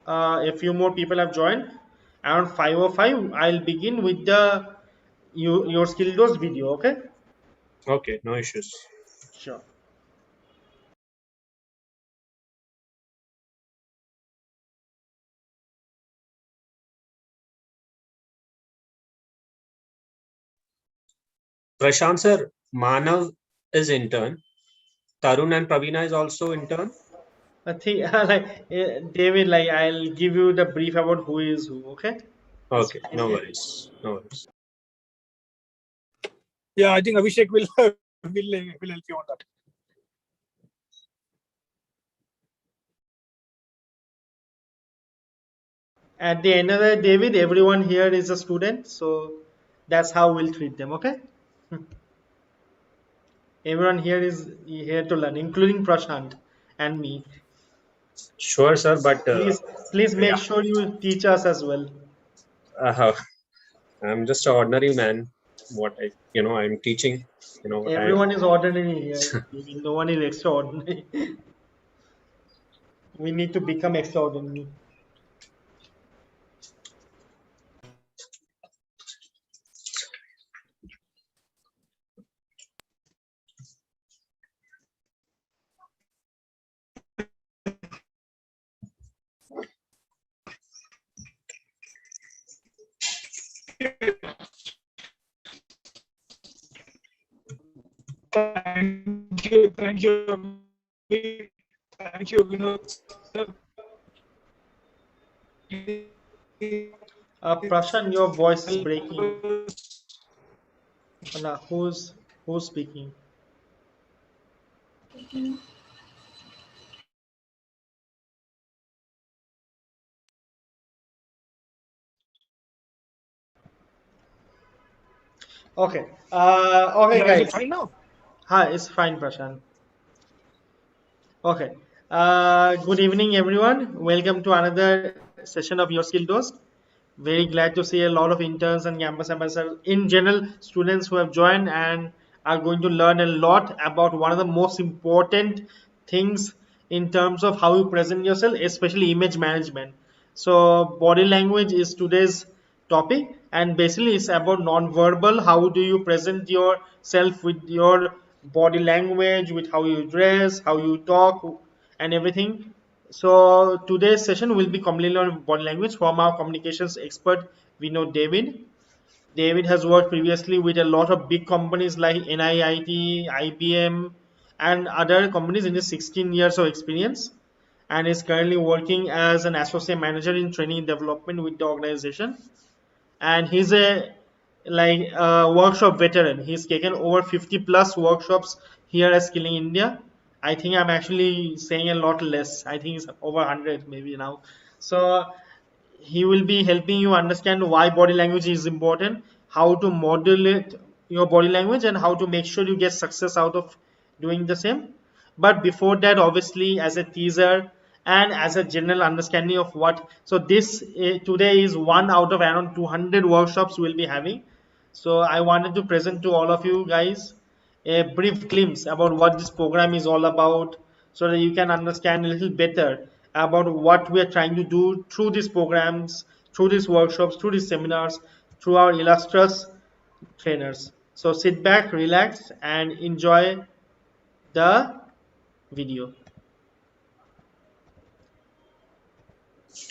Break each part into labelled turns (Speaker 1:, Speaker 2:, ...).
Speaker 1: a few more people have joined. Around 5:05, I'll begin with the your skill dose video. Okay.
Speaker 2: Okay, no issues.
Speaker 1: Sure.
Speaker 2: Prashant sir, Manav is intern. Tarun and Pravina is also intern.
Speaker 1: I think David, like I'll give you the brief about who is who. Okay. It's
Speaker 2: Okay,
Speaker 1: fine.
Speaker 2: no worries. No worries.
Speaker 3: Yeah, I think Abhishek will will help you on that.
Speaker 1: At the end of the day, David, everyone here is a student, so that's how we'll treat them. Okay. Everyone here is here to learn, including Prashant and me.
Speaker 2: Sure, sir, but
Speaker 1: Please, please make
Speaker 2: yeah,
Speaker 1: sure you teach us as well.
Speaker 2: uh, I'm just an ordinary man. I'm teaching. I
Speaker 1: Everyone is ordinary here. No one is extraordinary. We need to become extraordinary.
Speaker 3: Thank you, thank you, Vinod.
Speaker 1: Prashant, your voice is breaking. Now, who's speaking? Okay. Okay,
Speaker 3: Yeah, is it
Speaker 1: guys.
Speaker 3: fine now?
Speaker 1: Hi, it's fine, Prashant. Okay. Good evening, everyone. Welcome to another session of Your Skill Dose. Very glad to see a lot of interns and campus ambassadors, in general, students who have joined and are going to learn a lot about one of the most important things in terms of how you present yourself, especially image management. So, body language is today's topic, and basically, it's about non-verbal. How do you present yourself with your body language, with how you dress, how you talk, and everything. So today's session will be completely on body language from our communications expert Vinod David. David has worked previously with a lot of big companies like NIIT, IBM, and other companies in his 16 years of experience, and is currently working as an associate manager in training and development with the organization. And he's a workshop veteran. He's taken over 50 plus workshops here at Skilling India. I think I'm actually saying a lot less. I think it's over 100 maybe now. So he will be helping you understand why body language is important, how to modulate your body language, and how to make sure you get success out of doing the same. But before that, obviously, as a teaser and as a general understanding of what, so this today is one out of around 200 workshops we'll be having. So I wanted to present to all of you guys a brief glimpse about what this program is all about, so that you can understand a little better about what we are trying to do through these programs, through these workshops, through these seminars, through our illustrious trainers. So sit back, relax, and enjoy the video.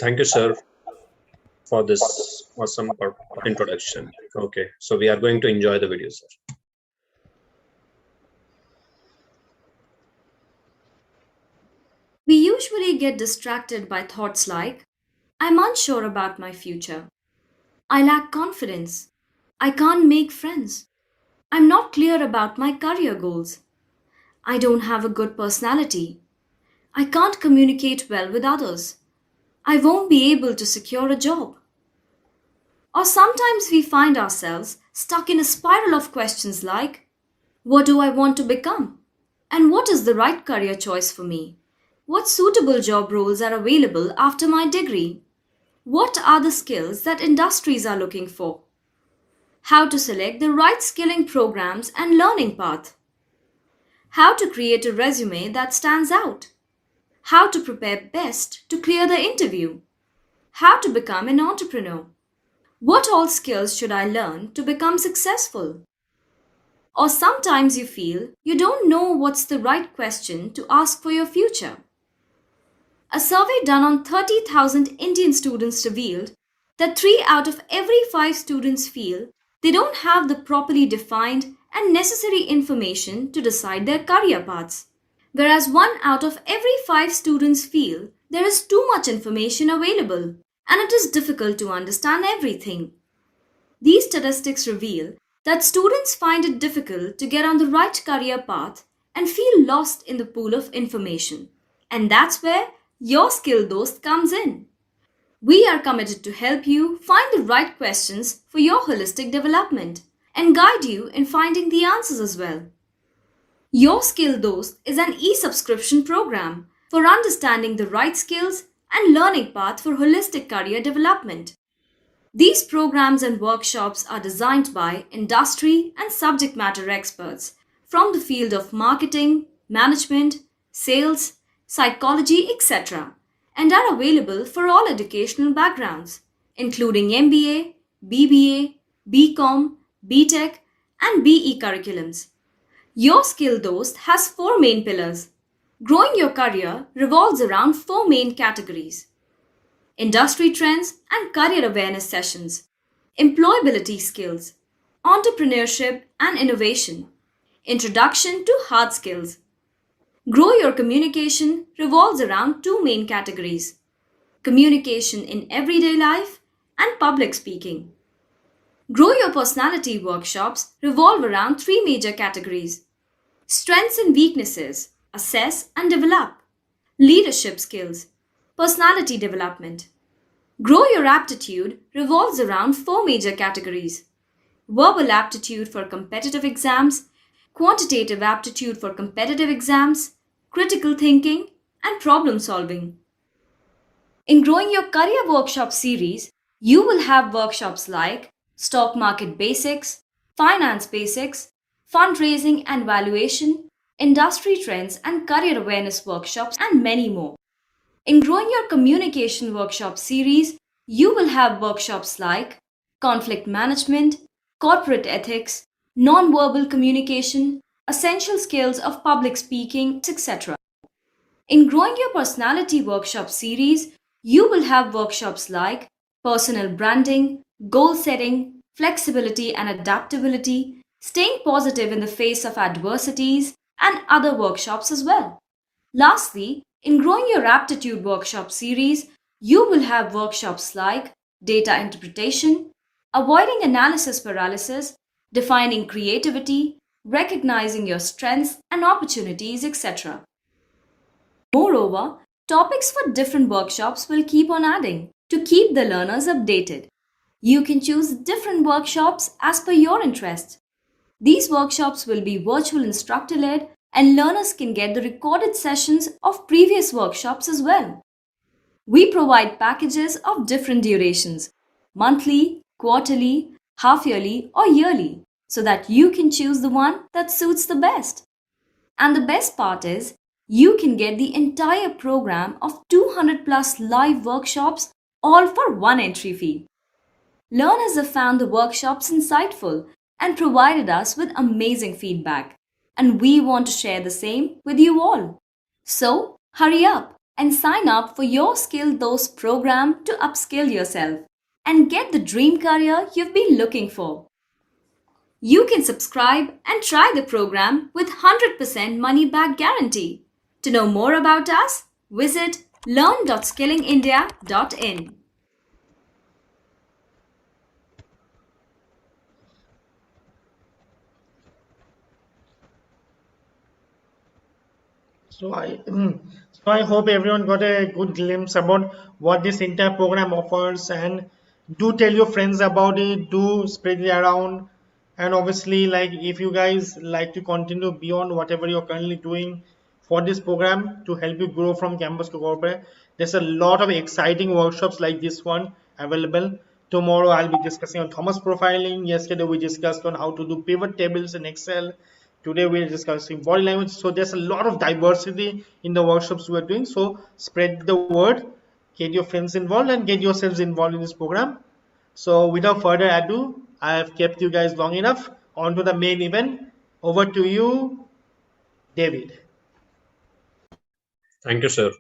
Speaker 2: thank you, sir, for this awesome introduction. Okay, so we are going to enjoy the video, sir.
Speaker 4: We usually get distracted by thoughts like, I'm unsure about my future. I lack confidence. I can't make friends. I'm not clear about my career goals. I don't have a good personality. I can't communicate well with others. I won't be able to secure a job. Or sometimes we find ourselves stuck in a spiral of questions like, what do I want to become? And what is the right career choice for me? What suitable job roles are available after my degree? What are the skills that industries are looking for? How to select the right skilling programs and learning path? How to create a resume that stands out? How to prepare best to clear the interview? how to become an entrepreneur. What all skills should I learn to become successful? Or sometimes you feel you don't know what's the right question to ask for your future. A survey done on 30,000 Indian students revealed that 3 out of every 5 students feel they don't have the properly defined and necessary information to decide their career paths, whereas 1 out of every 5 students feel there is too much information available and it is difficult to understand everything. These statistics reveal that students find it difficult to get on the right career path and feel lost in the pool of information. And that's where your Skill Dost comes in. We are committed to help you find the right questions for your holistic development and guide you in finding the answers as well. Your Skill Dost is an e-subscription program for understanding the right skills and learning path for holistic career development. These programs and workshops are designed by industry and subject matter experts from the field of marketing, management, sales, psychology, etc., and are available for all educational backgrounds, including MBA, BBA, BCom, BTech, and BE curriculums. Your Skill Dost has 4 main pillars. Growing your career revolves around 4 main categories: industry trends and career awareness sessions, employability skills, entrepreneurship and innovation, introduction to hard skills. Grow your communication revolves around 2 main categories: communication in everyday life and public speaking. Grow your personality workshops revolve around 3 major categories: strengths and weaknesses, assess and develop, leadership skills, personality development. Grow your aptitude revolves around 4 major categories: verbal aptitude for competitive exams, quantitative aptitude for competitive exams, critical thinking, and problem solving. In growing your career workshop series, you will have workshops like stock market basics, finance basics, fundraising and valuation, industry trends and career awareness workshops, and many more. In growing your communication workshop series, you will have workshops like conflict management, corporate ethics, nonverbal communication, essential skills of public speaking, etc. In growing your personality workshop series, you will have workshops like personal branding, goal setting, flexibility and adaptability, staying positive in the face of adversities, and other workshops as well. Lastly, in growing your aptitude workshop series, you will have workshops like data interpretation, avoiding analysis paralysis, defining creativity, recognizing your strengths and opportunities, etc. Moreover, topics for different workshops will keep on adding to keep the learners updated. You can choose different workshops as per your interest. These workshops will be virtual instructor led and learners can get the recorded sessions of previous workshops as well. We provide packages of different durations: monthly, quarterly, half yearly, or yearly, so that you can choose the one that suits the best. And the best part is, you can get the entire program of 200 plus live workshops all for one entry fee. Learners have found the workshops insightful and provided us with amazing feedback, and we want to share the same with you all. So, hurry up and sign up for your Skill Dost program to upskill yourself and get the dream career you've been looking for. You can subscribe and try the program with 100% money back guarantee. To know more about us, visit learn.skillingindia.in.
Speaker 1: So I, so I hope everyone got a good glimpse about what this entire program offers, and do tell your friends about it. Do spread it around, and obviously, like if you guys like to continue beyond whatever you're currently doing for this program to help you grow from campus to corporate, there's a lot of exciting workshops like this one available. Tomorrow I'll be discussing on Thomas profiling. Yesterday we discussed on how to do pivot tables in Excel. Today we're discussing body language. So there's a lot of diversity in the workshops we're doing. So spread the word get your friends involved, and get yourselves involved in this program. So without further ado, I have kept you guys long enough. On to the main event. Over to you, David.
Speaker 2: Thank you, sir.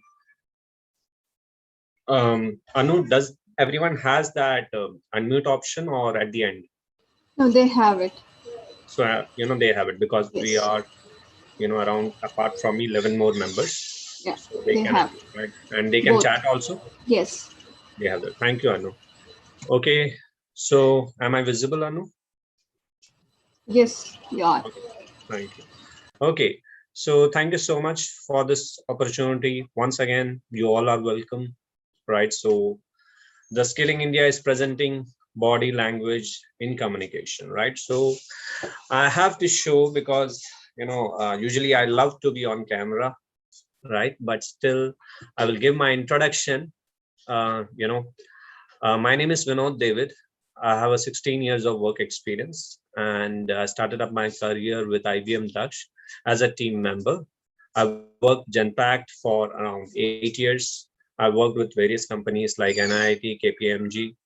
Speaker 2: Anu, does everyone has that unmute option or at the end?
Speaker 5: No, they have it.
Speaker 2: So, they have it because we
Speaker 5: Yes.
Speaker 2: are, around apart from 11 more members.
Speaker 5: Yeah,
Speaker 2: So they can
Speaker 5: have.
Speaker 2: right? And they can
Speaker 5: Both.
Speaker 2: chat also.
Speaker 5: Yes.
Speaker 2: They have that. Thank you, Anu. Okay. So am I visible, Anu?
Speaker 5: Yes, you are.
Speaker 2: Okay. Thank you. Okay. So thank you so much for this opportunity. Once again, you all are welcome, right? So the Skilling India is presenting body language in communication, right? So I have to show because, usually I love to be on camera, right? But still, I will give my introduction. My name is Vinod David. I have a 16 years of work experience and started up my career with IBM Dutch as a team member. I worked Genpact for around 8 years. I worked with various companies like NIIT, KPMG,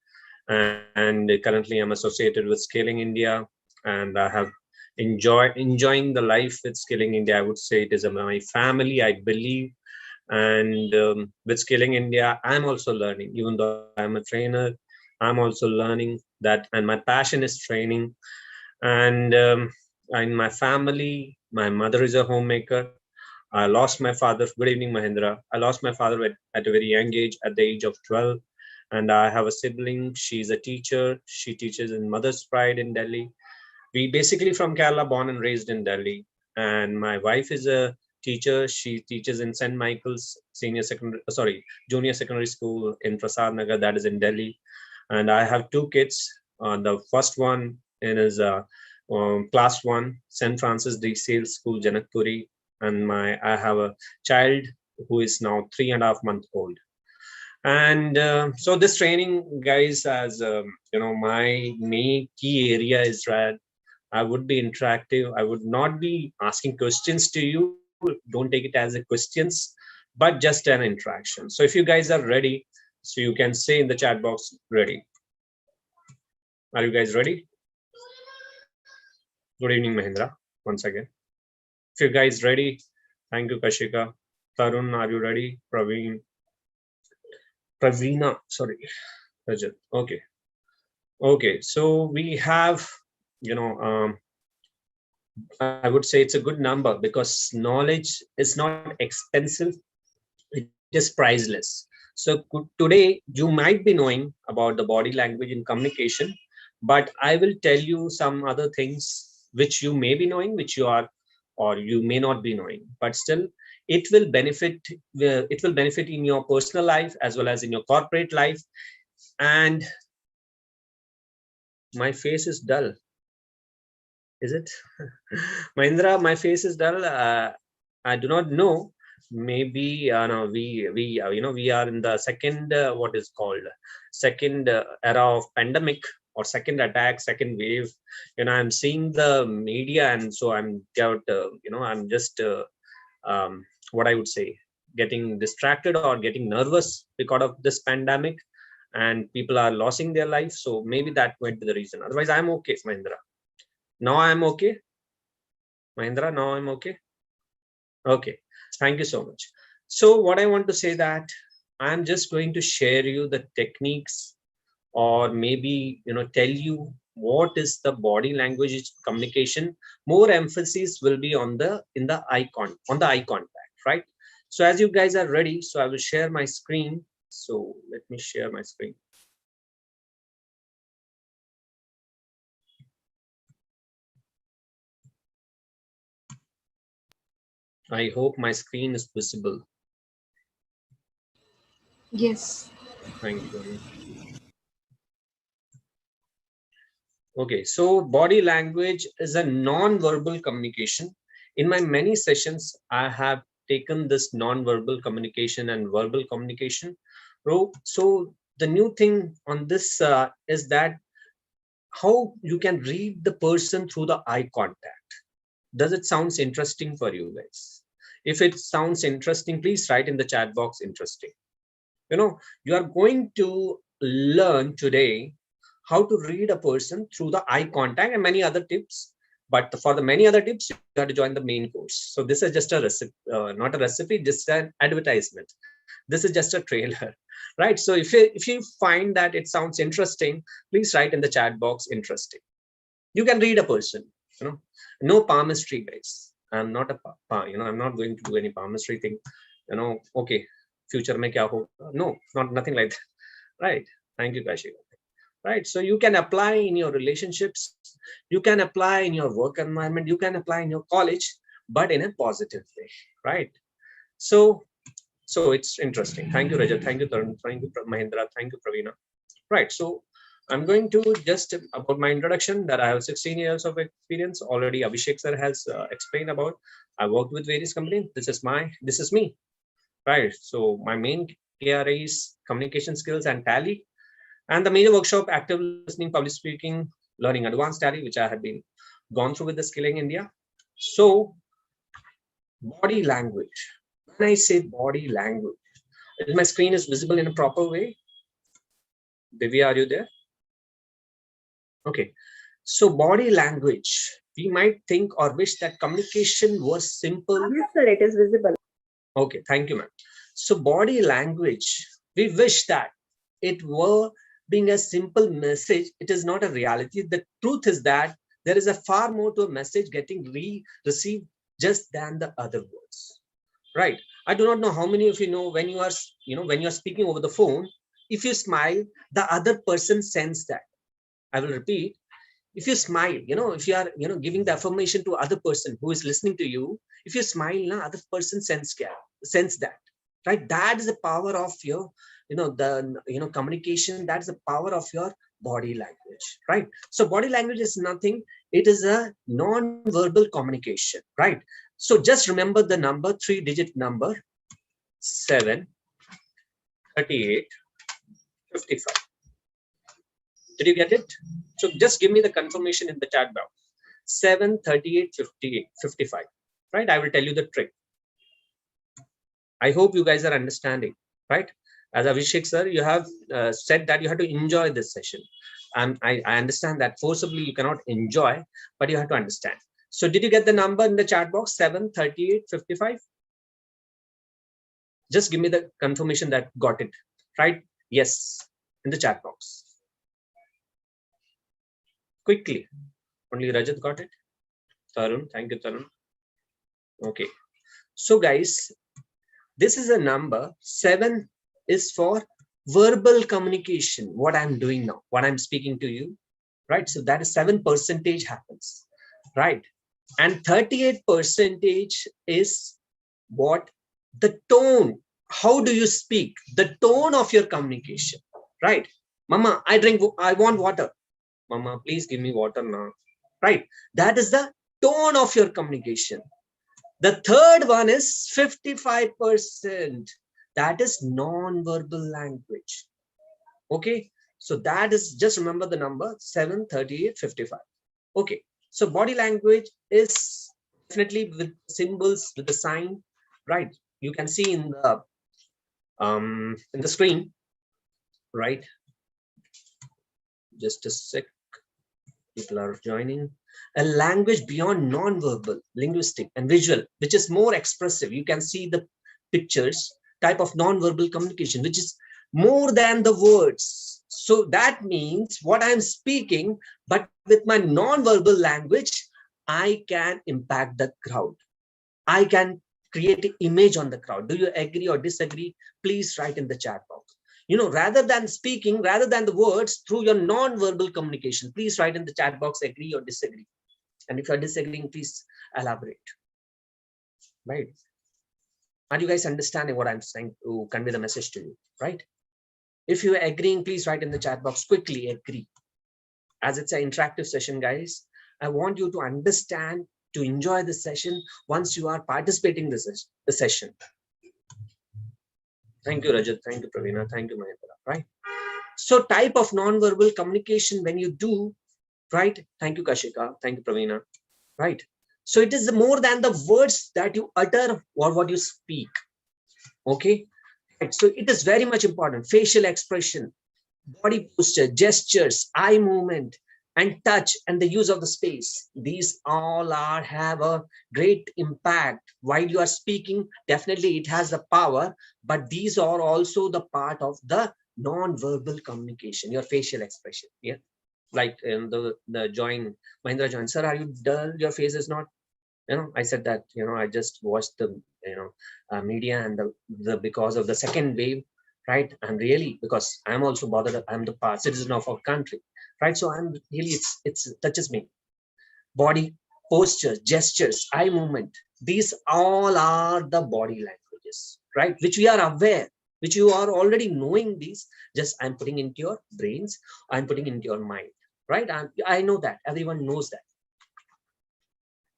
Speaker 2: and currently I'm associated with Scaling India, and I have enjoying the life with Scaling India. I would say it is my family, I believe. And with Scaling India, I'm also learning, even though I'm a trainer, I'm also learning that, and my passion is training. And in my family, my mother is a homemaker. I lost my father. Good evening, Mahindra. I lost my father at a very young age, at the age of 12. And I have a sibling. She's a teacher. She teaches in Mother's Pride in Delhi. We basically from Kerala, born and raised in Delhi. And my wife is a teacher. She teaches in St. Michael's Junior Secondary School in Prasad Nagar, that is in Delhi. And I have two kids. The first one is class 1, St. Francis de Sales School, Janakpuri. And I have a child who is now 3.5 months old. And so this training, guys, as my main key area is that I would be interactive. I would not be asking questions to you. Don't take it as a questions, but just an interaction. So if you guys are ready, so you can say in the chat box, ready. Are you guys ready? Good evening, Mahindra, once again. If you guys ready, thank you, Kashika. Tarun, are you ready? Praveena, sorry, Rajat. Okay. Okay, so we have, I would say it's a good number because knowledge is not expensive, it is priceless. So today you might be knowing about the body language in communication, but I will tell you some other things which you may be knowing, which you are, or you may not be knowing, but still it will benefit in your personal life as well as in your corporate life. And my face is dull. Is it? Mahindra, my face is dull. I do not know. Maybe no, we we are in the second what is called second era of pandemic or second attack, second wave. I'm seeing the media, and so I'm I'm just what I would say, getting distracted or getting nervous because of this pandemic, and people are losing their life. So maybe that might be the reason. Otherwise, I'm okay, Mahindra. Now I'm okay. Mahindra, now I'm okay. Okay, thank you so much. So what I want to say that I'm just going to share you the techniques, or maybe tell you what is the body language communication. More emphasis will be on the eye contact, right? So as you guys are ready, so I will share my screen. So let me share my screen. I hope my screen is visible.
Speaker 5: Yes.
Speaker 2: Thank you. Okay, so body language is a non-verbal communication. In my many sessions, I have taken this non-verbal communication and verbal communication. So the new thing on this is that how you can read the person through the eye contact. Does it sounds interesting for you guys? If it sounds interesting, please write in the chat box interesting. You are going to learn today how to read a person through the eye contact and many other tips. But for the many other tips, you have to join the main course. So this is just a recipe, not a recipe, just an advertisement. This is just a trailer, right? So if you find that it sounds interesting, please write in the chat box interesting. You can read a person, no palmistry, guys. I'm not I'm not going to do any palmistry thing, okay, future mein kya hoga? No, nothing like that, right? Thank you, Kashi. Right, so you can apply in your relationships, you can apply in your work environment, you can apply in your college, but in a positive way, right? So it's interesting. Thank you, Rajat. Thank you, Tarun. Thank you, Mahindra. Thank you, Praveena. Right, so I'm going to just about my introduction that I have 16 years of experience. Already Abhishek sir has explained about. I worked with various companies. This is me, right? So my main KRA is communication skills and tally. And the major workshop, active listening, public speaking, learning advanced tally, which I have been gone through with the Skilling India. So body language. When I say body language, my screen is visible in a proper way. Divya, are you there? Okay. So body language, we might think or wish that communication was simple.
Speaker 6: Yes, sir, it is visible.
Speaker 2: Okay, thank you, ma'am. So body language, we wish that it were being a simple message. It is not a reality. The truth is that there is a far more to a message getting received just than the other words, right? I do not know how many of you know when you are speaking over the phone, if you smile, the other person senses that. I will repeat. If you smile, if you are, giving the affirmation to other person who is listening to you, if you smile, other person sense that, right? That is the power of your, communication. That's the power of your body language, right? So body language is nothing. It is a non-verbal communication, right? So just remember the number, 3-digit number, 7, 38, 55. Did you get it? So just give me the confirmation in the chat box. 7, 38, 58, 55. Right? I will tell you the trick. I hope you guys are understanding, right? As Abhishek sir, you have said that you have to enjoy this session. And I understand that forcibly you cannot enjoy, but you have to understand. So did you get the number in the chat box? 7, 38, 55? Just give me the confirmation that got it, right? Yes, in the chat box. Quickly. Only Rajat got it. Tarun, thank you, Tarun. Okay. So guys, this is a number. 7 is for verbal communication. What I'm doing now, what I'm speaking to you, right? So that is 7% happens, right? And 38% is what? The tone. How do you speak? The tone of your communication, right? Mama, I want water. Mama, please give me water now, right? That is the tone of your communication. The third one is 55%. That is non-verbal language. Okay, so that is, just remember the number 7, 38, 55. Okay, so body language is definitely with symbols, with the sign, right? You can see in the screen, right? Just a sec. People are joining. A language beyond non-verbal, linguistic, and visual, which is more expressive. You can see the pictures, type of non-verbal communication, which is more than the words. So that means what I'm speaking, but with my non-verbal language, I can impact the crowd. I can create an image on the crowd. Do you agree or disagree? Please write in the chat box. Rather than speaking, rather than the words, through your non-verbal communication, please write in the chat box, agree or disagree. And if you're disagreeing, please elaborate. Right? Are you guys understanding what I'm saying to convey the message to you? Right? If you're agreeing, please write in the chat box, quickly agree. As it's an interactive session, guys, I want you to understand, to enjoy the session once you are participating in the session. Thank you, Rajat. Thank you, Praveena. Thank you, Mahindra. Right? So type of non-verbal communication when you do, right? Thank you, Kashika. Thank you, Praveena. Right? So it is more than the words that you utter or what you speak. Okay? Right? So it is very much important. Facial expression, body posture, gestures, eye movement, and touch, and the use of the space. These all have a great impact. While you are speaking, definitely it has the power, but these are also the part of the non-verbal communication, your facial expression. Yeah. Like in the join, Mahindra join, sir, are you dull? Your face is not, I said that, I just watched the, media and the because of the second wave, right? I'm really, because I'm also bothered. I'm the citizen of our country, right? So I'm really, it touches me. Body posture, gestures, eye movement. These all are the body languages, right? Which we are aware, which you are already knowing these. Just I'm putting into your brains, I'm putting into your mind, right? I know that everyone knows that.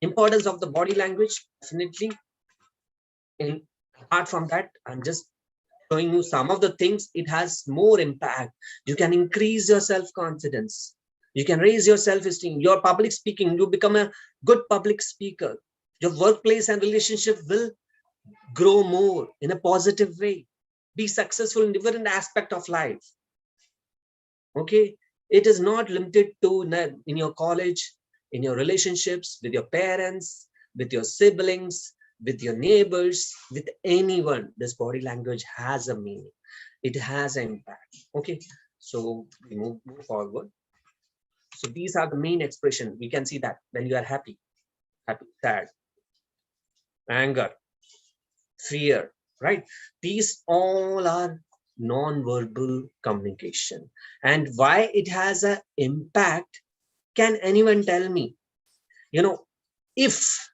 Speaker 2: Importance of the body language, definitely. Apart from that, I'm just showing you some of the things. It has more impact. You can increase your self-confidence. You can raise your self-esteem. Your public speaking, you become a good public speaker. Your workplace and relationship will grow more in a positive way. Be successful in different aspect of life. Okay, it is not limited to in your college, in your relationships with your parents, with your siblings, with your neighbors, with anyone. This body language has a meaning. It has an impact. Okay, so we move forward. So these are the main expression. We can see that when you are happy, sad, anger, fear, right? These all are non-verbal communication. And why it has an impact, can anyone tell me? If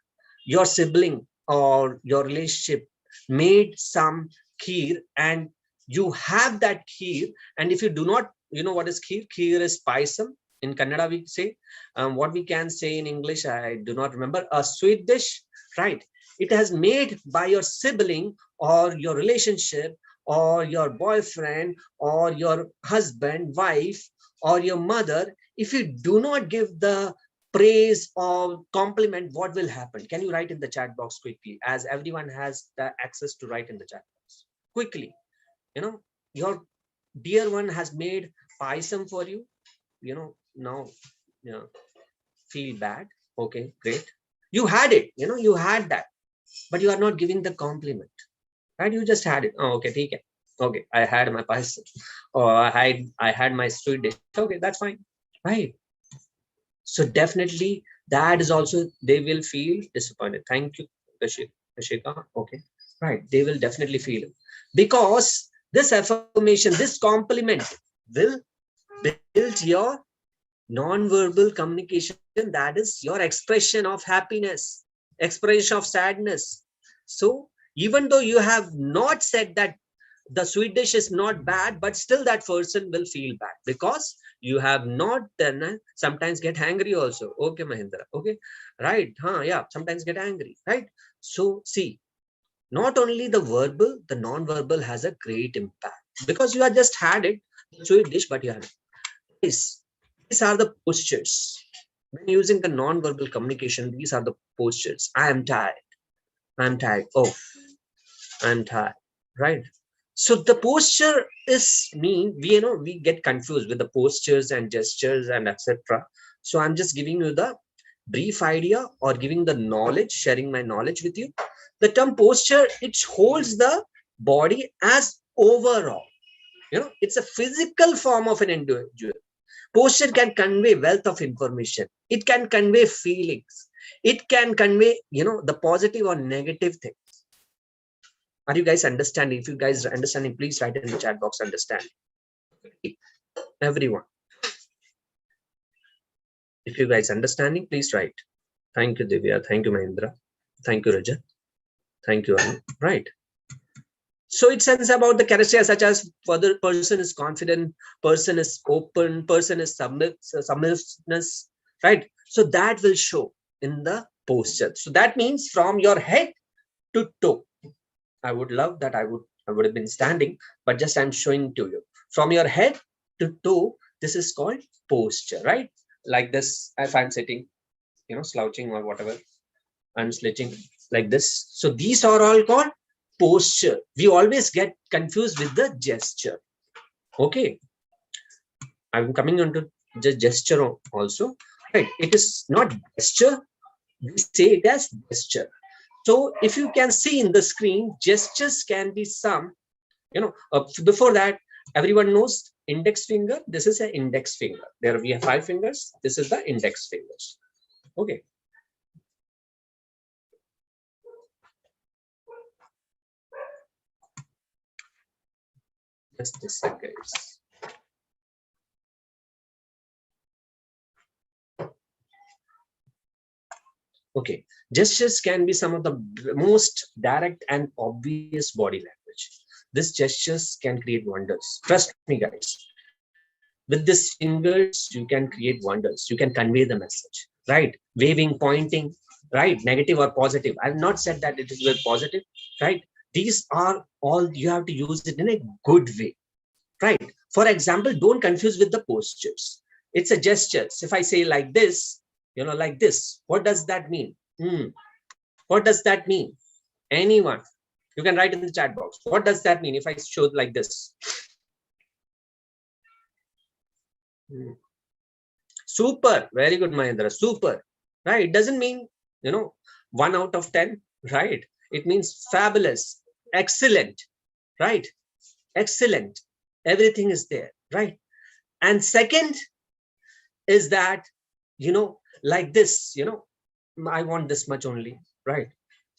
Speaker 2: your sibling or your relationship made some kheer and you have that kheer, and if you do not, what is kheer? Kheer is paisam. In Kannada, we say, what we can say in English, I do not remember, a sweet dish, right? It has made by your sibling or your relationship or your boyfriend or your husband, wife, or your mother. If you do not give the praise or compliment, what will happen? Can you write in the chat box quickly, as everyone has the access to write in the chat box quickly? Your dear one has made paisam for you, now feel bad. Okay, great. You had it, you had that, but you are not giving the compliment, right? You just had it. Oh, okay, okay. Okay, I had my paisam, or I had my sweet dish. Okay, that's fine, right? So definitely that is also, they will feel disappointed. Thank you, Kashika. Okay, right. They will definitely feel it, because this affirmation, this compliment will build your non-verbal communication. That is your expression of happiness, expression of sadness. So even though you have not said that the sweet dish is not bad, but still that person will feel bad, because you have not then sometimes get angry also. Okay, Mahindra. Okay, right. Yeah, sometimes get angry, right? So see, not only the verbal, the non-verbal has a great impact, because you have just had it, sweet dish, but you had it. These are the postures. When using the non-verbal communication, these are the postures. I am tired. I'm tired. Oh, I'm tired. Right? So the posture is we get confused with the postures and gestures and etc. So I'm just giving you the brief idea, or giving the knowledge, sharing my knowledge with you. The term posture, it holds the body as overall. It's a physical form of an individual. Posture can convey wealth of information. It can convey feelings. It can convey, the positive or negative things. Are you guys understanding? If you guys are understanding, please write in the chat box, understand. Everyone. If you guys understanding, please write. Thank you, Divya. Thank you, Mahindra. Thank you, Raja. Thank you, Anu. Right. So it says about the characteristics such as further person is confident, person is open, person is submissiveness, right? So that will show in the posture. So that means from your head to toe. I would love that I would have been standing, but just I'm showing to you. From your head to toe, this is called posture, right? Like this, if I'm sitting, slouching or whatever, I'm sitting like this. So these are all called posture. We always get confused with the gesture. Okay, I'm coming on to the gesture also. Right, it is not gesture. We say it as gesture. So if you can see in the screen, gestures can be some, before that, everyone knows index finger. This is an index finger. There we have 5 fingers. This is the index fingers. Okay. Just a second. Okay, gestures can be some of the most direct and obvious body language. These gestures can create wonders. Trust me, guys. With these fingers, you can create wonders. You can convey the message, right? Waving, pointing, right? Negative or positive. I've not said that it is very positive, right? These are all, you have to use it in a good way, right? For example, don't confuse with the postures. It's a gesture. If I say like this, like this, what does that mean? What does that mean? Anyone? You can write in the chat box. What does that mean if I show like this? Super. Very good, Mahendra. Super. Right? It doesn't mean, 1 out of 10, right? It means fabulous, excellent, right? Excellent. Everything is there, right? And second is that, like this, I want this much only, right?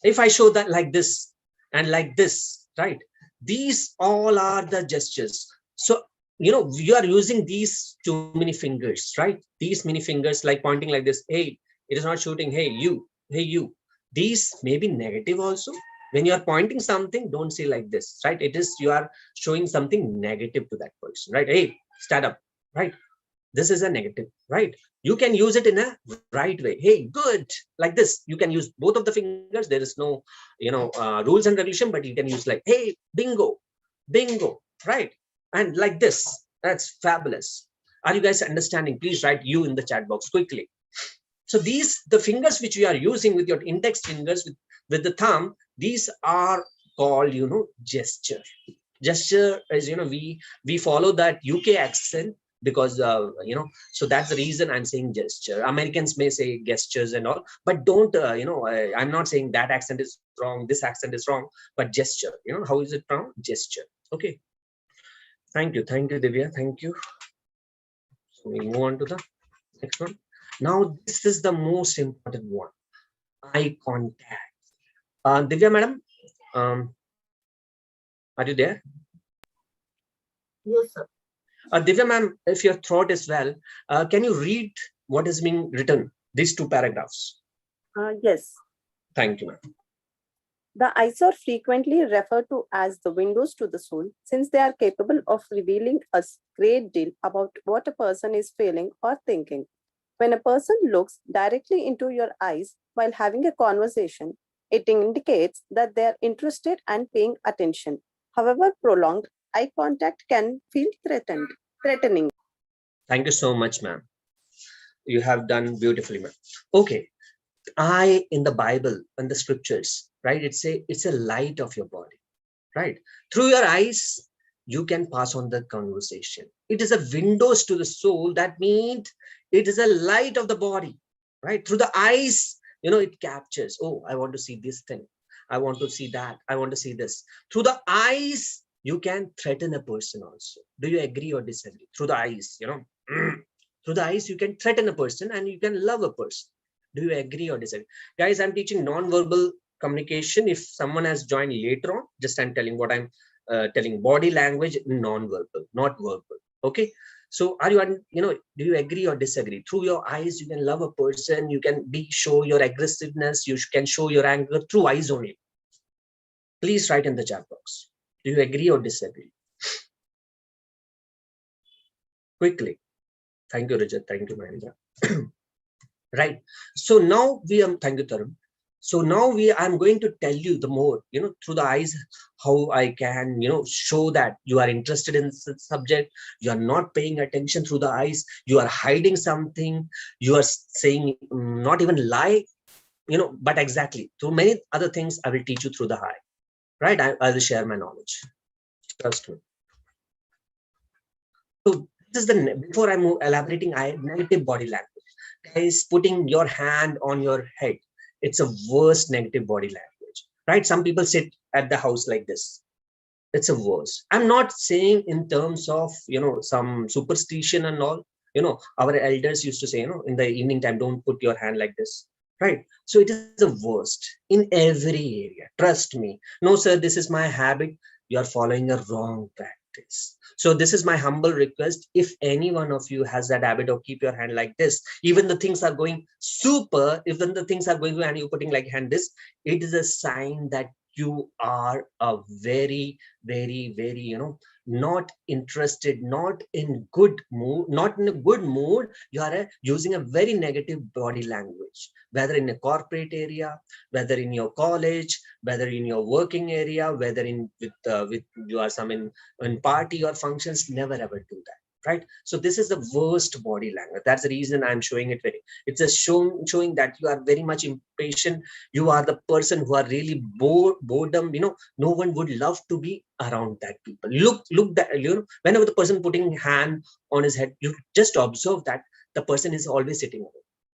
Speaker 2: If I show that like this and like this, right? These all are the gestures. So, you are using these too many fingers, right? These many fingers, like pointing like this. Hey, it is not shooting. Hey, you. Hey, you. These may be negative also. When you are pointing something, don't say like this, right? It is, you are showing something negative to that person, right? Hey, stand up, right? This is a negative, right? You can use it in a right way. Hey, good, like this. You can use both of the fingers. There is no, rules and regulation, but you can use like, hey, bingo, bingo, right? And like this. That's fabulous. Are you guys understanding? Please write you in the chat box quickly. So these, the fingers which we are using with your index fingers, with the thumb, these are called, gesture. Gesture is, we follow that UK accent, because so that's the reason I'm saying gesture. Americans may say gestures and all, but don't I'm not saying that accent is wrong, this accent is wrong, but gesture, how is it pronounced? Gesture. Okay, thank you, Divya, thank you. So we move on to the next one. Now this is the most important one, eye contact. Divya madam, are you there?
Speaker 6: Yes, sir.
Speaker 2: Divya ma'am, if your throat is well, can you read what is being written, these 2 paragraphs?
Speaker 6: Yes.
Speaker 2: Thank you, ma'am.
Speaker 6: The eyes are frequently referred to as the windows to the soul, since they are capable of revealing a great deal about what a person is feeling or thinking. When a person looks directly into your eyes while having a conversation, it indicates that they are interested and paying attention. However, prolonged eye contact can feel threatening.
Speaker 2: Thank you so much, ma'am. You have done beautifully, ma'am. Okay. Eye in the Bible and the scriptures, right? It's a light of your body, right? Through your eyes, you can pass on the conversation. It is a windows to the soul. That means it is a light of the body, right? Through the eyes, it captures, oh, I want to see this thing. I want to see that. I want to see this. Through the eyes, you can threaten a person also. Do you agree or disagree? Through the eyes, through the eyes, you can threaten a person and you can love a person. Do you agree or disagree? Guys, I'm teaching non-verbal communication. If someone has joined later on, just I'm telling what I'm telling, body language, non-verbal, not verbal. Okay. So are you, do you agree or disagree? Through your eyes, you can love a person. You can show your aggressiveness. You can show your anger through eyes only. Please write in the chat box. Do you agree or disagree? Quickly. Thank you, Rajat. Thank you, Mahendra. Right. So now thank you, Tarun. So now I'm going to tell you the more, through the eyes, how I can, show that you are interested in the subject. You are not paying attention through the eyes. You are hiding something. You are saying not even lie, but exactly through many other things I will teach you through the eye. right? I will share my knowledge. Trust me. So this is the, before I move elaborating, negative body language. Guys, putting your hand on your head, it's a worst negative body language, right? Some people sit at the house like this. It's a worst. I'm not saying in terms of, some superstition and all. Our elders used to say, in the evening time, don't put your hand like this, right? So it is the worst in every area. Trust me. No, sir, this is my habit. You are following a wrong practice. So this is my humble request. If any one of you has that habit of keep your hand like this, even the things are going super, even the things are going and you're putting like hand this, it is a sign that you are a very, very, very, not interested, not in good mood, not in a good mood. You are using a very negative body language, whether in a corporate area, whether in your college, whether in your working area, whether in with you are some in party or functions. Never ever do that, right? So this is the worst body language. That's the reason I'm showing it very. It's a showing that you are very much impatient. You are the person who are really boredom. No one would love to be around that people. Look that, whenever the person putting hand on his head, you just observe that the person is always sitting away.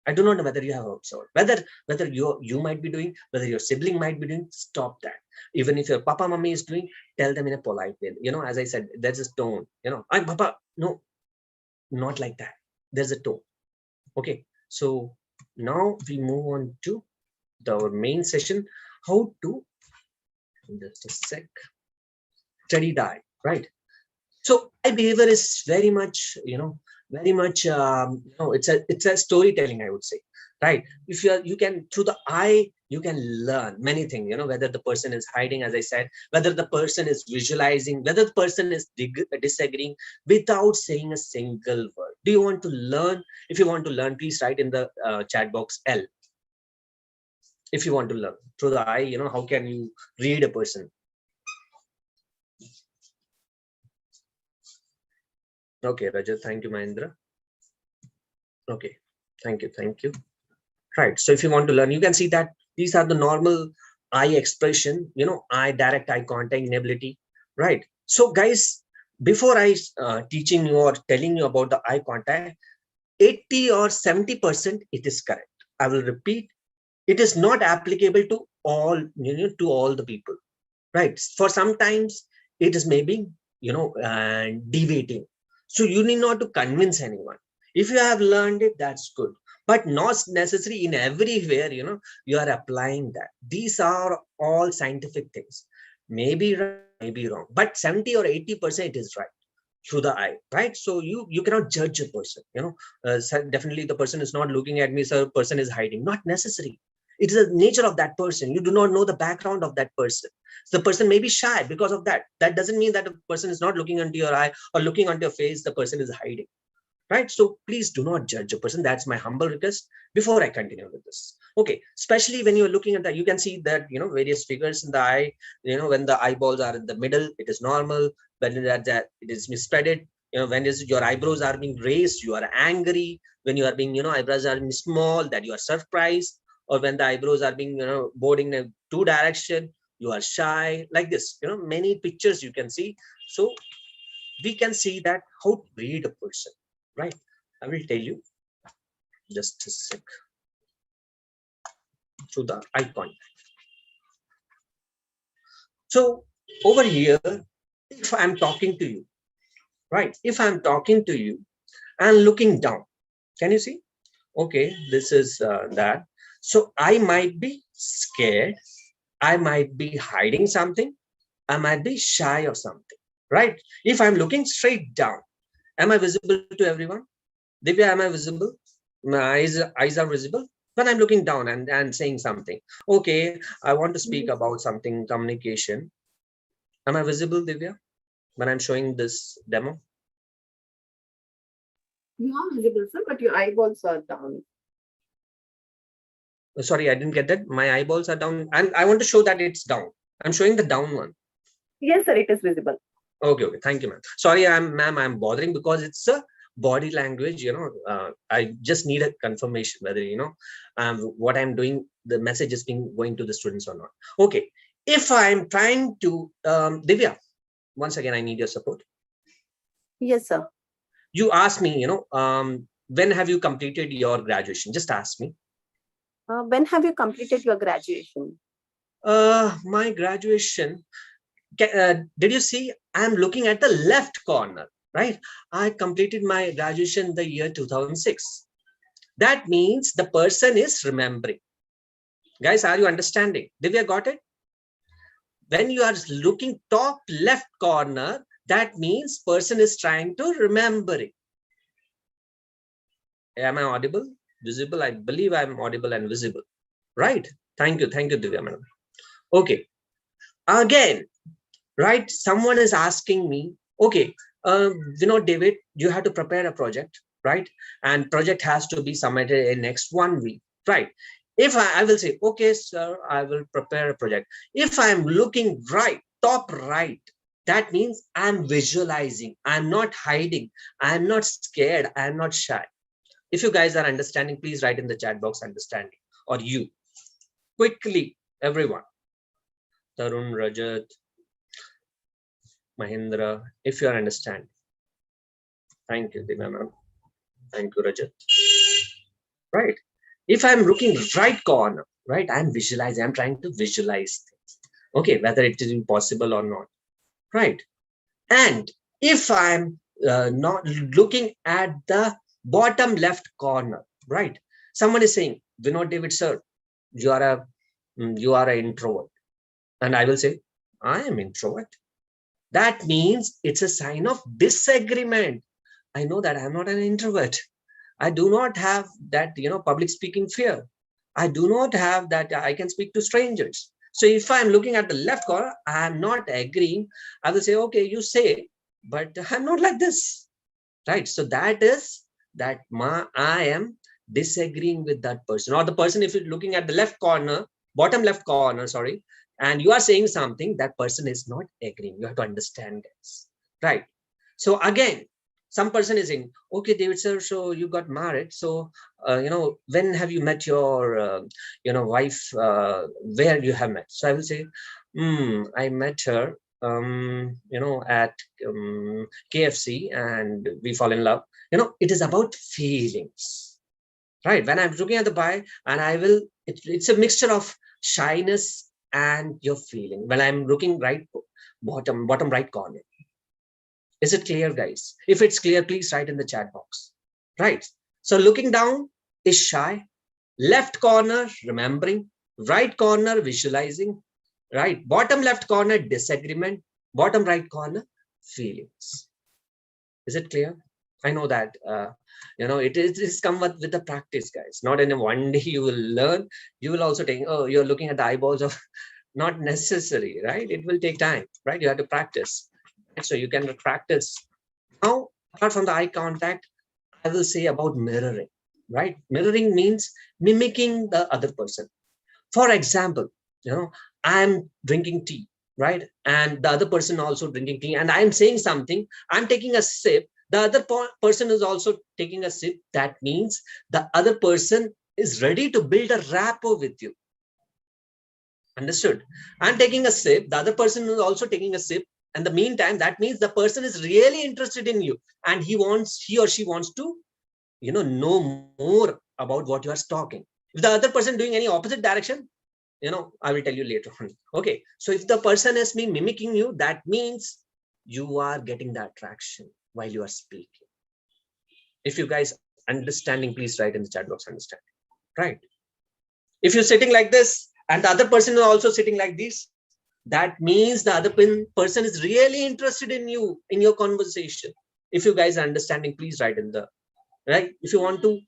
Speaker 2: I do not know whether you have observed, whether you might be doing, whether your sibling might be doing. Stop that. Even if your papa mommy is doing, tell them in a polite way. As I said, there's a tone. I papa, no, not like that. There's a tone. Okay, so now we move on to our main session. How to, just a sec, study the eye, right? So eye behavior is very much, it's a storytelling, I would say, right? If you can, through the eye, you can learn many things, whether the person is hiding, as I said, whether the person is visualizing, whether the person is disagreeing without saying a single word. Do you want to learn? If you want to learn, please write in the chat box L. If you want to learn through the eye, how can you read a person? Okay, Rajat, thank you, Mahendra. Okay, thank you. Right, so if you want to learn, you can see that these are the normal eye expression, direct eye contact inability, right? So guys, before I teaching you or telling you about the eye contact, 80 or 70% it is correct. I will repeat, it is not applicable to all, to all the people, right? For sometimes it is maybe, deviating. So you need not to convince anyone. If you have learned it, that's good, but not necessary in everywhere, you are applying that. These are all scientific things. Maybe right, maybe wrong, but 70 or 80% is right through the eye, right? So you cannot judge a person, definitely the person is not looking at me, so person is hiding. Not necessary. It is the nature of that person. You do not know the background of that person. So the person may be shy because of that. That doesn't mean that a person is not looking into your eye or looking onto your face, the person is hiding, right? So please do not judge a person. That's my humble request before I continue with this. Okay, especially when you're looking at that, you can see that, various figures in the eye, when the eyeballs are in the middle, it is normal. When it is misspreaded, when your eyebrows are being raised, you are angry. When you are being, eyebrows are being small, that you are surprised. Or when the eyebrows are being, boarding in two direction, you are shy, like this, many pictures you can see. So we can see that how to read a person, right? I will tell you, just a sec, through the eye contact. So over here, if I'm talking to you, right? If I'm talking to you and looking down, can you see? Okay, this is that. So I might be scared. I might be hiding something. I might be shy of something, right? If I'm looking straight down, am I visible to everyone? Divya, am I visible? My eyes are visible when I'm looking down and saying something. Okay, I want to speak about something, communication. Am I visible, Divya, when I'm showing this demo?
Speaker 6: You are visible, sir, but your eyeballs are down.
Speaker 2: Sorry, I didn't get that. My eyeballs are down, and I want to show that it's down. I'm showing the down one.
Speaker 6: Yes, sir, it is visible.
Speaker 2: Okay, thank you, ma'am. Sorry, ma'am, I'm bothering because it's a body language. I just need a confirmation whether what I'm doing, the message is being going to the students or not. Okay, if I'm trying to, Divya, once again, I need your support.
Speaker 6: Yes, sir.
Speaker 2: You asked me, when have you completed your graduation? Just ask me.
Speaker 6: When have you completed your graduation?
Speaker 2: My graduation, did you see? I'm looking at the left corner, right? I completed my graduation the year 2006. That means the person is remembering. Guys, are you understanding? Divya, got it? When you are looking top left corner, that means person is trying to remember it. Am I audible? Visible? I believe I'm audible and visible. Right? Thank you, Divya madam. Okay. Again, right? Someone is asking me, okay, Vinod David, you have to prepare a project, right? And project has to be submitted in next 1 week, right? If I will say, okay, sir, I will prepare a project. If I'm looking right, top right, that means I'm visualizing. I'm not hiding. I'm not scared. I'm not shy. If you guys are understanding, please write in the chat box understanding, or you. Quickly, everyone. Tarun, Rajat, Mahindra, if you are understanding. Thank you, Divya ma'am. Thank you, Rajat. Right. If I'm looking right corner, right, I'm visualizing, I'm trying to visualize things. Okay, whether it is impossible or not. Right. And if I'm not looking at the bottom left corner, right? Someone is saying, Vinod David, sir, you are an introvert. And I will say, I am introvert. That means it's a sign of disagreement. I know that I'm not an introvert. I do not have that, public speaking fear. I do not have that I can speak to strangers. So if I'm looking at the left corner, I'm not agreeing. I will say, okay, you say, but I'm not like this, right? So that is that I am disagreeing with that person, or the person, if you're looking at the left corner, bottom left corner, sorry, and you are saying something, that person is not agreeing. You have to understand this, right? So again, some person is saying, okay, David sir, so you got married, so when have you met your wife, where you have met? So I will say, I met her at KFC, and we fall in love. It is about feelings, right? When I'm looking at the buy, and it's a mixture of shyness and your feeling. When I'm looking right, bottom right corner. Is it clear, guys? If it's clear, please write in the chat box, right? So looking down is shy, left corner remembering, right corner visualizing, right? Bottom left corner disagreement, bottom right corner feelings. Is it clear? I know that it is come with the practice, guys. Not in a one day you will learn. You will also take, oh, you're looking at the eyeballs of, not necessary, right? It will take time, right? You have to practice. So you can practice. Now, apart from the eye contact, I will say about mirroring, right? Mirroring means mimicking the other person. For example, I'm drinking tea, right? And the other person also drinking tea, and I'm saying something, I'm taking a sip, the other person is also taking a sip. That means the other person is ready to build a rapport with you. Understood? I'm taking a sip, the other person is also taking a sip. And the meantime, that means the person is really interested in you, and he or she wants to, know more about what you are talking. If the other person doing any opposite direction, I will tell you later on. Okay. So if the person is mimicking you, that means you are getting the attraction while you are speaking. If you guys understanding, please write in the chat box understanding, right? If you're sitting like this and the other person is also sitting like this, that means the other person is really interested in you, in your conversation. If you guys are understanding, please write in the, right? If you want to,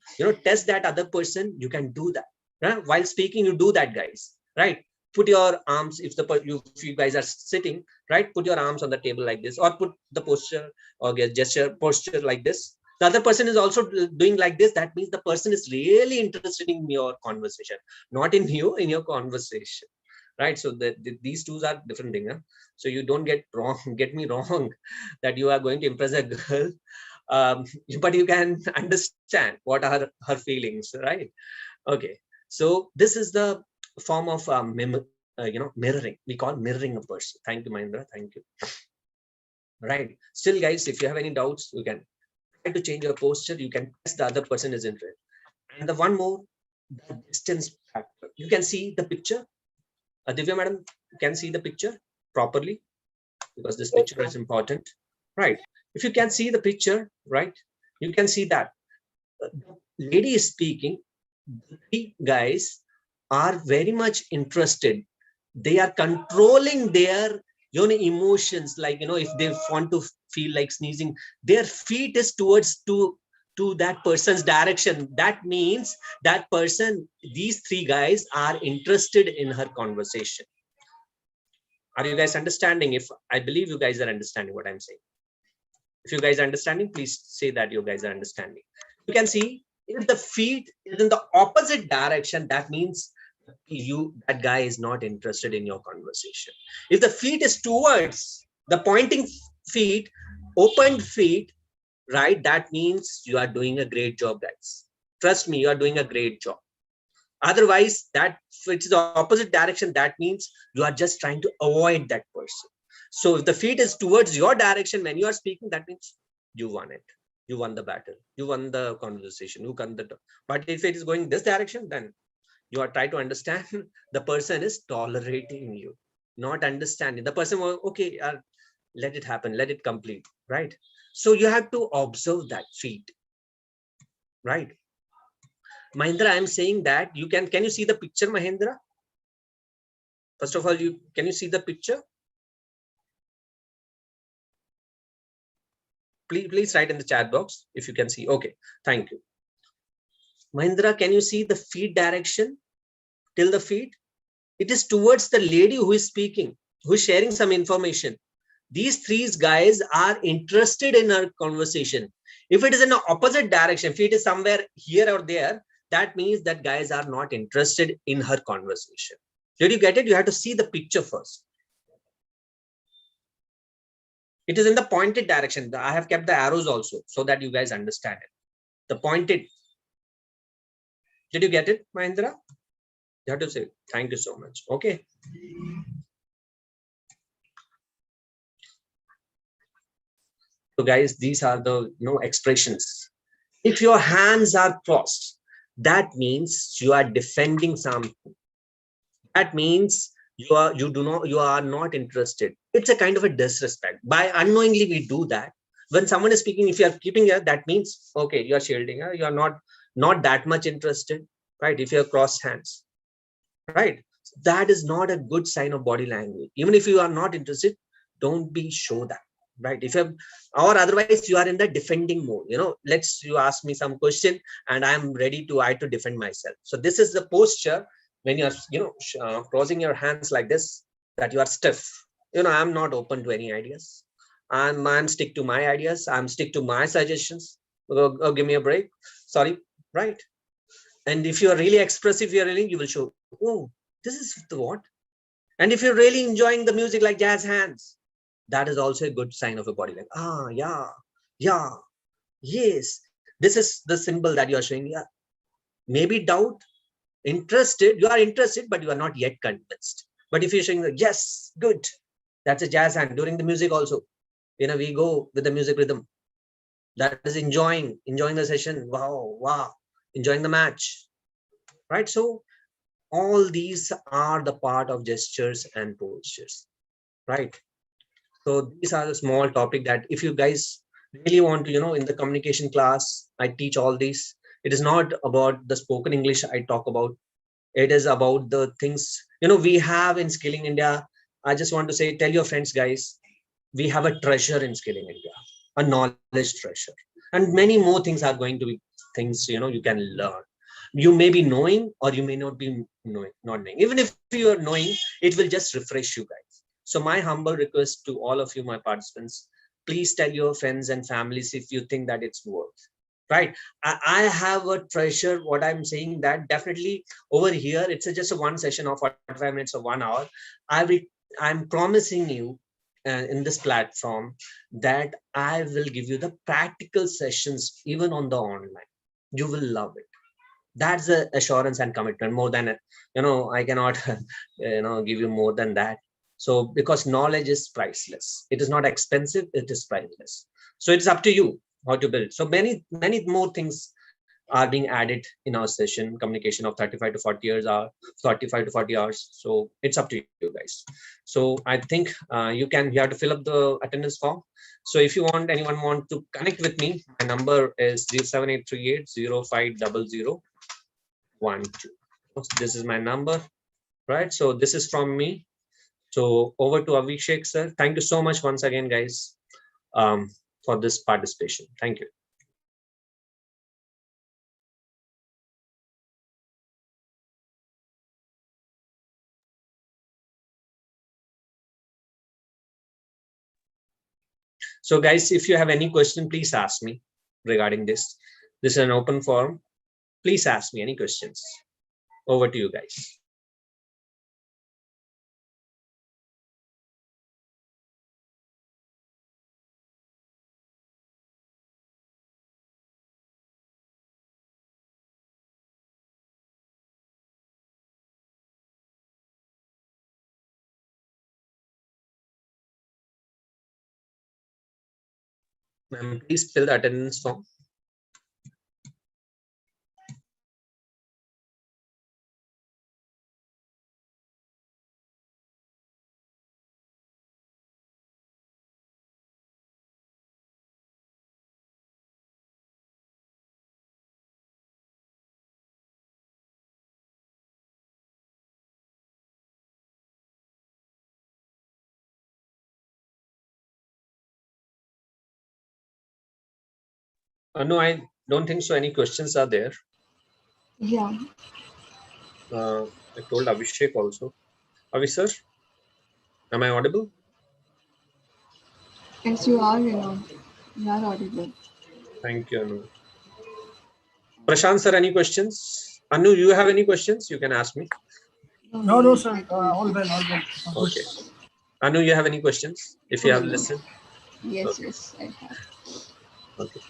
Speaker 2: test that other person, you can do that, right? While speaking, you do that, guys, right? Put your arms, if you guys are sitting, right? Put your arms on the table like this, or put the posture or gesture posture like this. The other person is also doing like this. That means the person is really interested in your conversation, not in you, in your conversation. Right? So these two are different things. Huh? So you don't get me wrong that you are going to impress a girl, but you can understand what are her feelings, right? Okay. So this is the form of mirroring. We call mirroring a person. Thank you, Mahindra. Thank you. Right. Still, guys, if you have any doubts, you can try to change your posture. You can test the other person is interested. And the one more, the distance factor. You can see the picture. Divya madam, you can see the picture properly because this picture is important. Right. If you can see the picture, right, you can see that the lady is speaking. The three guys are very much interested. They are controlling their emotions, like if they want to feel like sneezing, their feet is towards to that person's direction. That means that person, these three guys are interested in her conversation. Are you guys understanding? If I believe you guys are understanding what I'm saying. If you guys are understanding, please say that you guys are understanding. You can see if the feet is in the opposite direction, that means that guy is not interested in your conversation. If the feet is towards the pointing feet, opened feet, right, that means you are doing a great job, guys. Trust me, you are doing a great job. Otherwise, that if it's the opposite direction, that means you are just trying to avoid that person. So if the feet is towards your direction when you are speaking, that means you won it. You won the battle. You won the conversation. You won the. But if it is going this direction, then you are trying to understand the person is tolerating you, not understanding. The person will, okay, let it happen, let it complete, right? So you have to observe that feet, right? Mahindra, I'm saying that you can you see the picture, Mahindra? First of all, can you see the picture? Please write in the chat box if you can see. Okay, thank you. Mahindra, can you see the feet direction till the feet? It is towards the lady who is speaking, who is sharing some information. These three guys are interested in her conversation. If it is in the opposite direction, if it is somewhere here or there, that means that guys are not interested in her conversation. Did you get it? You have to see the picture first. It is in the pointed direction. I have kept the arrows also so that you guys understand it. The pointed. Did you get it, Mahindra? You have to say thank you so much. Okay. So guys, these are the expressions. If your hands are crossed, that means you are defending something. That means you are not interested. It's a kind of a disrespect. By unknowingly we do that. When someone is speaking, if you are keeping here, that means okay, you are shielding her. You are not that much interested, right? If you have crossed hands, right? That is not a good sign of body language. Even if you are not interested, don't show that, right? If you have, or otherwise you are in the defending mode. You ask me some question and I'm ready to defend myself. So this is the posture when you are crossing your hands like this, that you are stiff. I'm not open to any ideas. I'm stick to my ideas. I'm stick to my suggestions. Give me a break. Sorry, right? And if you are really expressive, you will show, oh, this is the what? And if you're really enjoying the music like jazz hands, that is also a good sign of a body language. Ah, yeah, yes. This is the symbol that you are showing. Yeah. Maybe doubt, interested. You are interested, but you are not yet convinced. But if you're showing, yes, good. That's a jazz hand. During the music also, we go with the music rhythm. That is enjoying the session. Wow. Enjoying the match, right? So all these are the part of gestures and postures, right? So these are the small topic that if you guys really want to, in the communication class, I teach all these. It is not about the spoken English I talk about. It is about the things, we have in Skilling India. I just want to say, tell your friends, guys, we have a treasure in Skilling India, a knowledge treasure. And many more things are going to be things, you can learn. You may be knowing or you may not be knowing, Even if you are knowing, it will just refresh you guys. So my humble request to all of you, my participants, please tell your friends and families if you think that it's worth. Right. I have a treasure. What I'm saying that definitely over here, it's just a one session of 45 minutes or 1 hour. I'm promising you in this platform that I will give you the practical sessions, even on the online. You will love it. That's the assurance and commitment. More than, I cannot, give you more than that. So because knowledge is priceless, it is not expensive, it is priceless. So it's up to you how to build. So many more things are being added in our session, communication of 35 to 40 years, 35 to 40 hours. So it's up to you guys. So I think you have to fill up the attendance form. So if anyone want to connect with me, my number is 07838050012. This is my number, right? So this is from me. So over to Abhishek sir. Thank you so much once again, guys, for this participation. Thank you. So guys, if you have any question, please ask me regarding this. This is an open forum. Please ask me any questions. Over to you guys. Ma'am, please fill the attendance form. No, I don't think so. Any questions are there?
Speaker 5: Yeah.
Speaker 2: I told Abhishek also. Abhishek, sir, am I audible?
Speaker 5: Yes, you are, you are audible.
Speaker 2: Thank you, Anu. Prashant sir, any questions? Anu, you have any questions? You can ask me.
Speaker 3: No, sir. All well.
Speaker 2: Okay. Anu, you have any questions? If you have listened.
Speaker 5: Yes,
Speaker 2: Okay.
Speaker 5: yes, I have.
Speaker 2: Okay.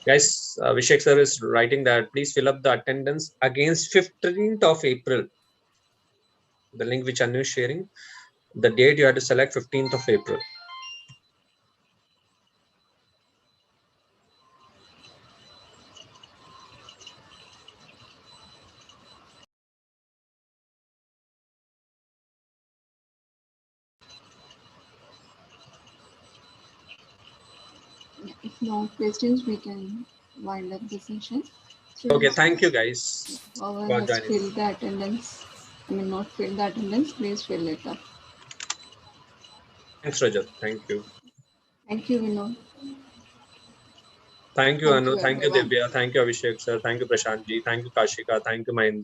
Speaker 2: Guys, Vishek sir is writing that please fill up the attendance against 15th of April. The link which Anu is sharing, the date you have to select 15th of April.
Speaker 5: If no questions, we can wind up the session.
Speaker 2: Okay, thank you guys
Speaker 5: Whoever
Speaker 2: for
Speaker 5: has
Speaker 2: joining.
Speaker 5: filled the attendance, not filled the attendance, please fill it up.
Speaker 2: Thanks, Rajat. Thank you.
Speaker 5: Thank you, Vinod.
Speaker 2: Thank you, Anu. Thank you,
Speaker 5: everyone.
Speaker 2: Divya. Thank you, Abhishek sir. Thank you, Prashant ji. Thank you, Kashika. Thank you, Mahendra.